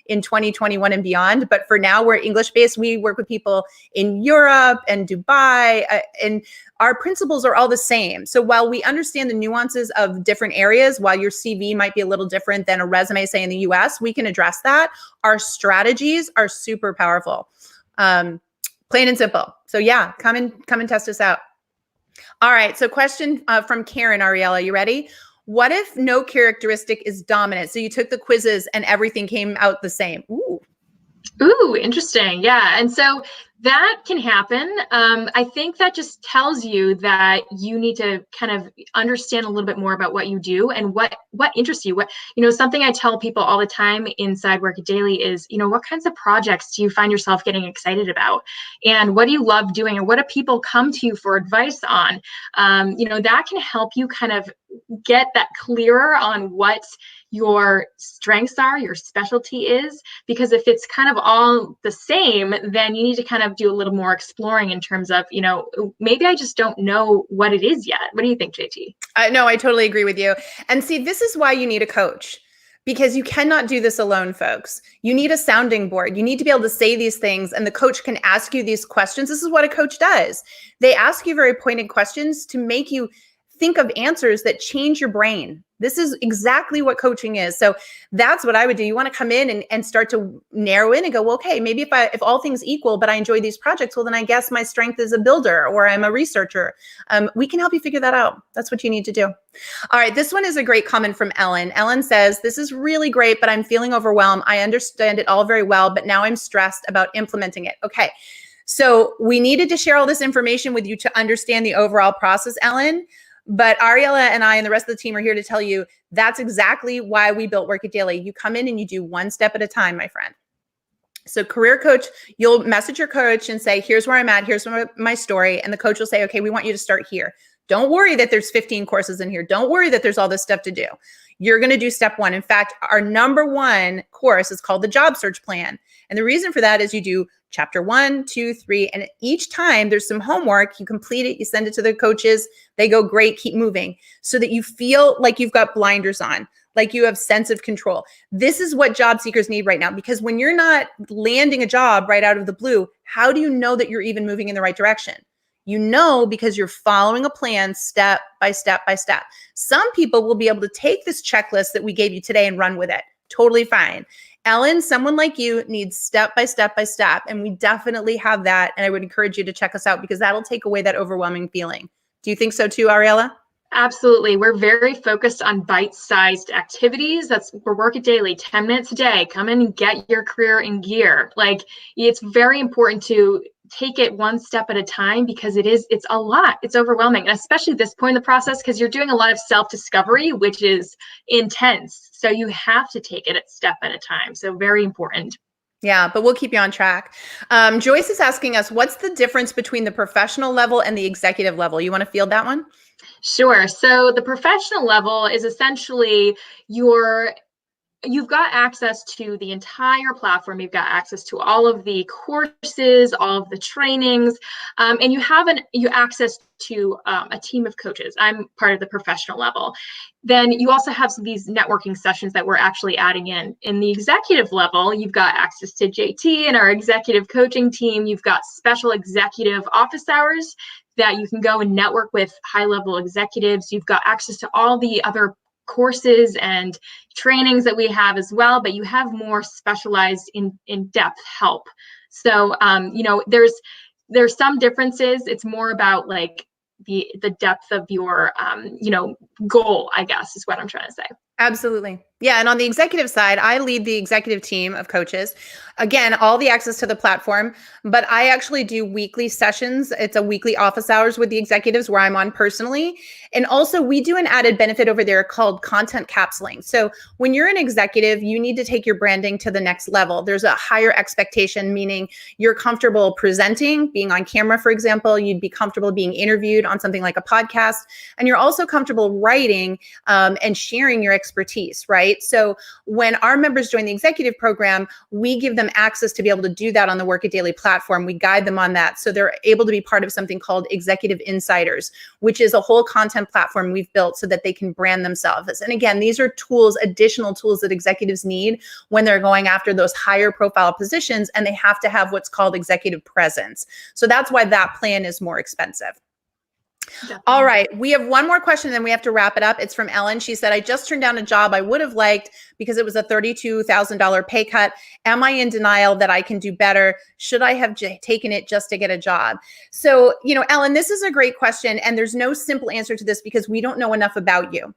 2021 and beyond. But for now, we're English-based. We work with people in Europe and Dubai, and our principles are all the same. So while we understand the nuances of different areas, while your CV might be a little different than a resume, say in the US, we can address that. Our strategies are super powerful, plain and simple. So yeah, come and test us out. All right, so question from Karen Ariella, you ready? What if no characteristic is dominant? So you took the quizzes and everything came out the same. Ooh, interesting. Yeah. And so that can happen. I think that just tells you that you need to kind of understand a little bit more about what you do and what interests you. Something I tell people all the time inside Work It Daily is, what kinds of projects do you find yourself getting excited about? And what do you love doing? And what do people come to you for advice on? That can help you kind of get that clearer on what your strengths are, your specialty is, because if it's kind of all the same, then you need to kind of do a little more exploring in terms of, maybe I just don't know what it is yet. What do you think, JT? No, I totally agree with you. And see, this is why you need a coach, because you cannot do this alone, folks. You need a sounding board. You need to be able to say these things, and the coach can ask you these questions. This is what a coach does. They ask you very pointed questions to make you think of answers that change your brain. This is exactly what coaching is. So that's what I would do. You want to come in and start to narrow in and go, well, okay, maybe if all things equal, but I enjoy these projects, well, then I guess my strength is a builder or I'm a researcher. We can help you figure that out. That's what you need to do. All right. This one is a great comment from Ellen. Ellen says, this is really great, but I'm feeling overwhelmed. I understand it all very well, but now I'm stressed about implementing it. Okay. So we needed to share all this information with you to understand the overall process, Ellen. But Ariella and I and the rest of the team are here to tell you that's exactly why we built Work It Daily. You come in and you do one step at a time, my friend. So career coach, you'll message your coach and say, here's where I'm at. Here's my story. And the coach will say, okay, we want you to start here. Don't worry that there's 15 courses in here. Don't worry that there's all this stuff to do. You're going to do step one. In fact, our number one course is called the Job Search Plan. And the reason for that is you do chapter 1, 2, 3, and each time there's some homework, you complete it, you send it to the coaches, they go, great, keep moving, so that you feel like you've got blinders on, like you have sense of control. This is what job seekers need right now, because when you're not landing a job right out of the blue, how do you know that you're even moving in the right direction? You know, because you're following a plan step by step by step. Some people will be able to take this checklist that we gave you today and run with it. Totally fine. Ellen, someone like you needs step by step by step, and we definitely have that. And I would encourage you to check us out because that'll take away that overwhelming feeling. Do you think so too, Ariella? Absolutely. We're very focused on bite-sized activities. We're Work It Daily, 10 minutes a day. Come in and get your career in gear. Like, it's very important to take it one step at a time because it's a lot. It's overwhelming, and especially at this point in the process because you're doing a lot of self-discovery, which is intense. So you have to take it a step at a time. So very important. Yeah, but we'll keep you on track. Joyce is asking us, what's the difference between the professional level and the executive level? You want to field that one? Sure. So the professional level is essentially you've got access to the entire platform. You've got access to all of the courses, all of the trainings, and you have access to a team of coaches. I'm part of the professional level. Then you also have these networking sessions that we're actually adding in. In the executive level, you've got access to JT and our executive coaching team. You've got special executive office hours that you can go and network with high-level executives. You've got access to all the other courses and trainings that we have as well, but you have more specialized in-depth help. So, there's some differences. It's more about like the depth of your, goal, I guess, is what I'm trying to say. Absolutely. Yeah. And on the executive side, I lead the executive team of coaches. Again, all the access to the platform, but I actually do weekly sessions. It's a weekly office hours with the executives where I'm on personally. And also we do an added benefit over there called content capsuling. So when you're an executive, you need to take your branding to the next level. There's a higher expectation, meaning you're comfortable presenting, being on camera, for example, you'd be comfortable being interviewed on something like a podcast. And you're also comfortable writing and sharing your expertise, right? right? So when our members join the executive program, we give them access to be able to do that on the Work It Daily platform. We guide them on that. So they're able to be part of something called Executive Insiders, which is a whole content platform we've built so that they can brand themselves. And again, these are tools, additional tools that executives need when they're going after those higher profile positions, and they have to have what's called executive presence. So that's why that plan is more expensive. Definitely. All right. We have one more question, then we have to wrap it up. It's from Ellen. She said, I just turned down a job I would have liked because it was a $32,000 pay cut. Am I in denial that I can do better? Should I have taken it just to get a job? So, Ellen, this is a great question. And there's no simple answer to this because we don't know enough about you,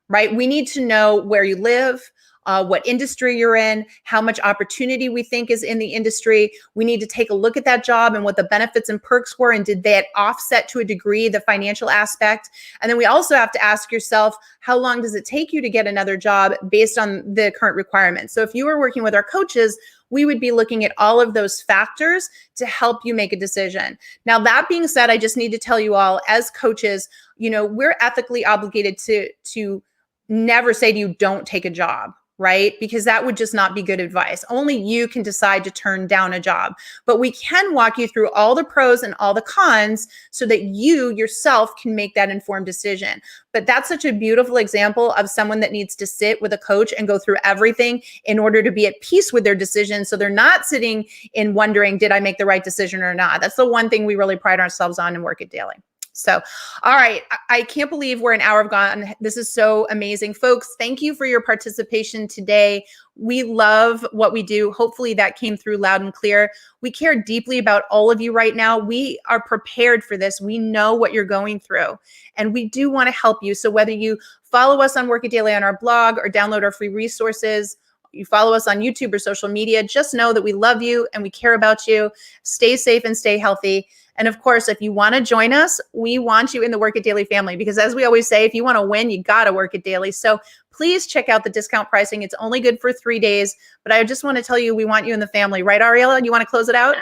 right? We need to know where you live, what industry you're in, how much opportunity we think is in the industry. We need to take a look at that job and what the benefits and perks were, and did that offset to a degree the financial aspect? And then we also have to ask yourself, how long does it take you to get another job based on the current requirements? So if you were working with our coaches, we would be looking at all of those factors to help you make a decision. Now, that being said, I just need to tell you all, as coaches, we're ethically obligated to never say to you, don't take a job, right? Because that would just not be good advice. Only you can decide to turn down a job. But we can walk you through all the pros and all the cons so that you yourself can make that informed decision. But that's such a beautiful example of someone that needs to sit with a coach and go through everything in order to be at peace with their decision. So they're not sitting in wondering, did I make the right decision or not? That's the one thing we really pride ourselves on in Work It Daily. So, all right. I can't believe we're an hour gone. This is so amazing. Folks, thank you for your participation today. We love what we do. Hopefully that came through loud and clear. We care deeply about all of you right now. We are prepared for this. We know what you're going through, and we do want to help you. So whether you follow us on Work It Daily on our blog or download our free resources, you follow us on YouTube or social media, just know that we love you and we care about you. Stay safe and stay healthy. And of course, if you want to join us, we want you in the Work It Daily family, because as we always say, if you want to win, you got to work it daily. So please check out the discount pricing. It's only good for 3 days, but I just want to tell you, we want you in the family. Right, Ariella? You want to close it out?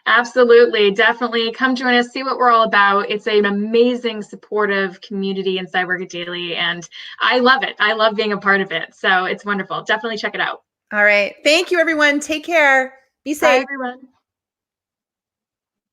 Absolutely. Definitely come join us, see what we're all about. It's an amazing, supportive community inside Work It Daily, and I love it. I love being a part of it. So it's wonderful. Definitely check it out. All right. Thank you, everyone. Take care. Be safe. Bye, everyone.